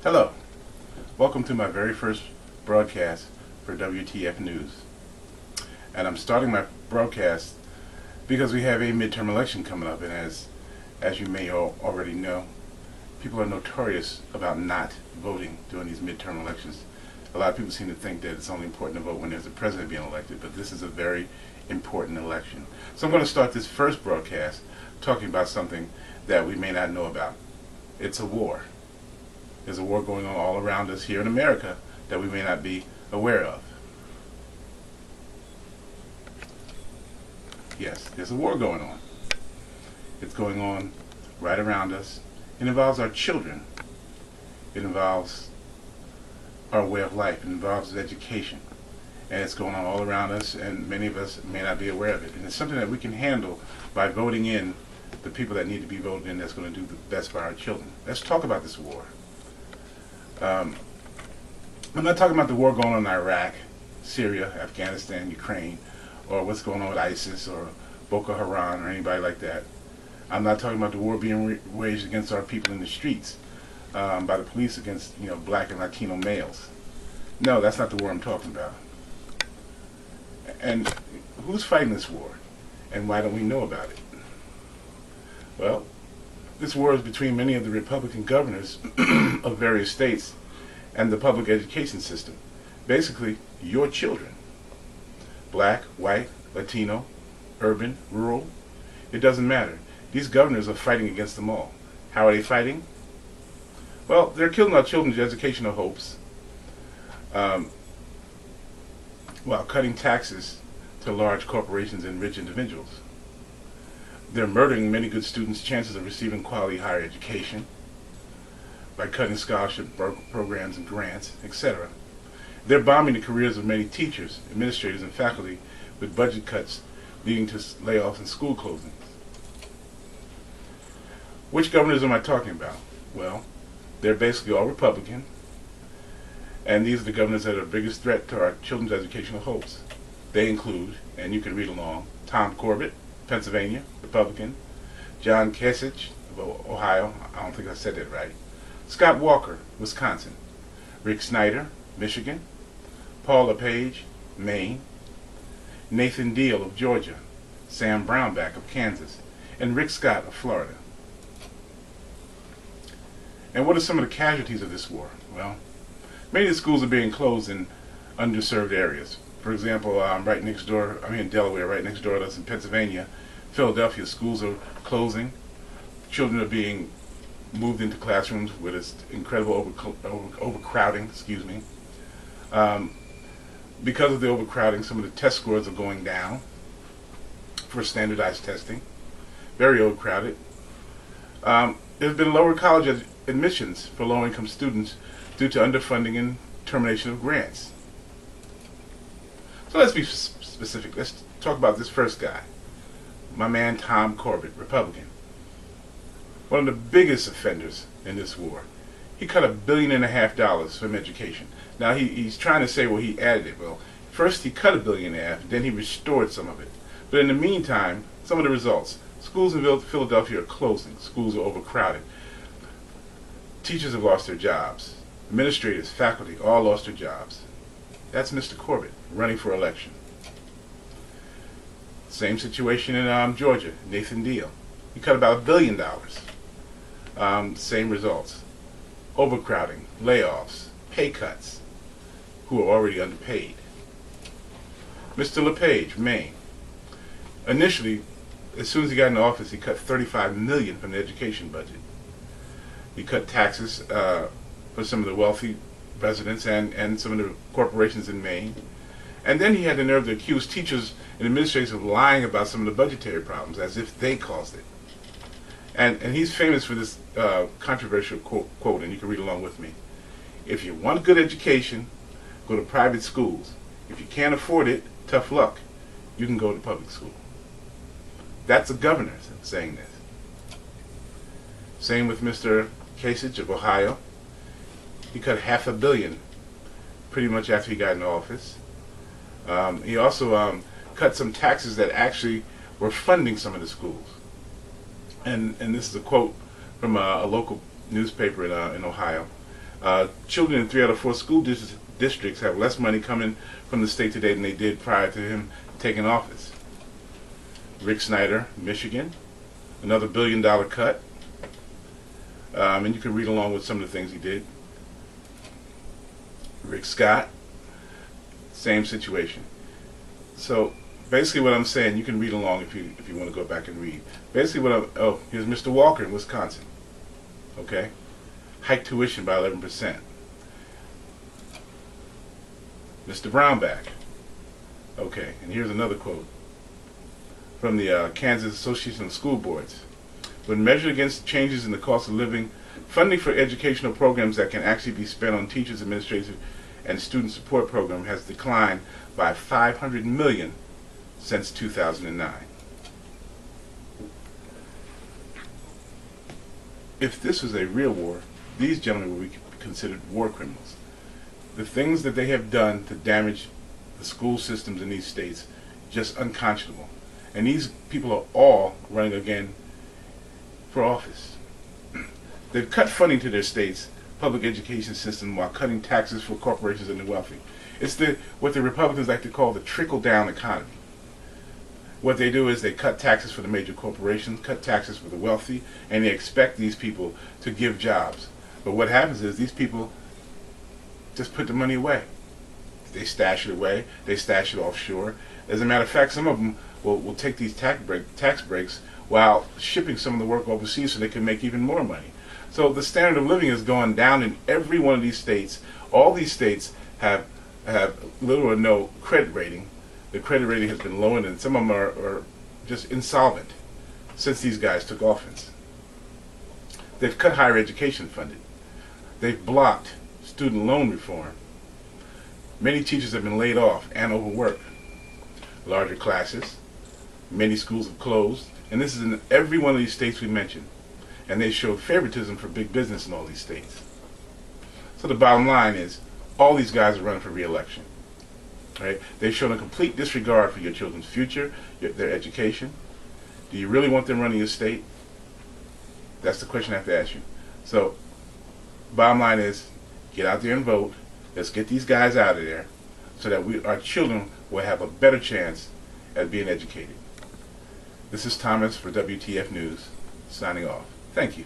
Hello, welcome to my very first broadcast for WTF News. And I'm starting my broadcast because we have a midterm election coming up, and as you may already know, people are notorious about not voting during these midterm elections. A lot of people seem to think that it's only important to vote when there's a president being elected, but this is a very important election. So I'm going to start this first broadcast talking about something that we may not know about. It's a war. There's a war going on all around us here in America that we may not be aware of. Yes, there's a war going on. It's going on right around us. It involves our children. It involves our way of life. It involves education. And it's going on all around us, and many of us may not be aware of it. And it's something that we can handle by voting in the people that need to be voted in that's going to do the best for our children. Let's talk about this war. I'm not talking about the war going on in Iraq, Syria, Afghanistan, Ukraine, or what's going on with ISIS or Boko Haram or anybody like that. I'm not talking about the war being waged against our people in the streets by the police against black and Latino males. No, that's not the war I'm talking about. And who's fighting this war? And why don't we know about it? Well, this war is between many of the Republican governors of various states and the public education system. Basically, your children. Black, white, Latino, urban, rural. It doesn't matter. These governors are fighting against them all. How are they fighting? Well, they're killing our children's educational hopes while cutting taxes to large corporations and rich individuals. They're murdering many good students' chances of receiving quality higher education by cutting scholarship programs and grants, etc. They're bombing the careers of many teachers, administrators, and faculty with budget cuts leading to layoffs and school closings. Which governors am I talking about? Well, they're basically all Republican, and these are the governors that are the biggest threat to our children's educational hopes. They include, and you can read along, Tom Corbett, Pennsylvania, Republican; John Kasich of Ohio, I don't think I said that right; Scott Walker, Wisconsin; Rick Snyder, Michigan; Paul LePage, Maine; Nathan Deal of Georgia; Sam Brownback of Kansas; and Rick Scott of Florida. And what are some of the casualties of this war? Well, many of the schools are being closed in underserved areas. For example, right next door, I'm in Delaware, right next door to us in Pennsylvania, Philadelphia, schools are closing. Children are being moved into classrooms with this incredible overcrowding, because of the overcrowding, some of the test scores are going down for standardized testing. Very overcrowded. There's been lower college admissions for low-income students due to underfunding and termination of grants. So let's be specific. Let's talk about this first guy, my man Tom Corbett, Republican. One of the biggest offenders in this war. He cut $1.5 billion from education. Now he's trying to say, well, he added it. Well, first he cut $1.5 billion, then he restored some of it. But in the meantime, some of the results. Schools in Philadelphia are closing. Schools are overcrowded. Teachers have lost their jobs. Administrators, faculty, all lost their jobs. That's Mr. Corbett running for election. Same situation in Georgia, Nathan Deal. He cut about $1 billion. Same results. Overcrowding, layoffs, pay cuts, who are already underpaid. Mr. LePage, Maine. Initially, as soon as he got into office, he cut $35 million from the education budget. He cut taxes for some of the wealthy residents and some of the corporations in Maine. And then he had the nerve to accuse teachers and administrators of lying about some of the budgetary problems, as if they caused it. And he's famous for this controversial quote, and you can read along with me. If you want good education, go to private schools. If you can't afford it, tough luck. You can go to public school. That's a governor saying this. Same with Mr. Kasich of Ohio. He cut $500 million pretty much after he got in office. He also cut some taxes that actually were funding some of the schools. And this is a quote from a local newspaper in Ohio. Children in 3 out of 4 school districts have less money coming from the state today than they did prior to him taking office. Rick Snyder, Michigan, another $1 billion cut. And you can read along with some of the things he did. Rick Scott, same situation. So basically what I'm saying, you can read along if you want to go back and read. Basically here's Mr. Walker in Wisconsin. Okay? Hiked tuition by 11%. Mr. Brownback. Okay, and here's another quote from the Kansas Association of School Boards. When measured against changes in the cost of living, funding for educational programs that can actually be spent on teachers, administrators, and student support program has declined by $500 million since 2009. If this was a real war, these gentlemen would be considered war criminals. The things that they have done to damage the school systems in these states, just unconscionable. And these people are all running again for office. They've cut funding to their states' public education system while cutting taxes for corporations and the wealthy. It's what the Republicans like to call the trickle-down economy. What they do is they cut taxes for the major corporations, cut taxes for the wealthy, and they expect these people to give jobs. But what happens is these people just put the money away. They stash it away. They stash it offshore. As a matter of fact, some of them will take these tax breaks while shipping some of the work overseas so they can make even more money. So the standard of living has gone down in every one of these states. All these states have little or no credit rating. The credit rating has been lowered, and some of them are just insolvent since these guys took office. They've cut higher education funding. They've blocked student loan reform. Many teachers have been laid off and overworked. Larger classes. Many schools have closed. And this is in every one of these states we mentioned. And they show favoritism for big business in all these states. So the bottom line is, all these guys are running for re-election. Right? They've shown a complete disregard for your children's future, their education. Do you really want them running your state? That's the question I have to ask you. So, bottom line is, get out there and vote. Let's get these guys out of there so that our children will have a better chance at being educated. This is Thomas for WTF News, signing off. Thank you.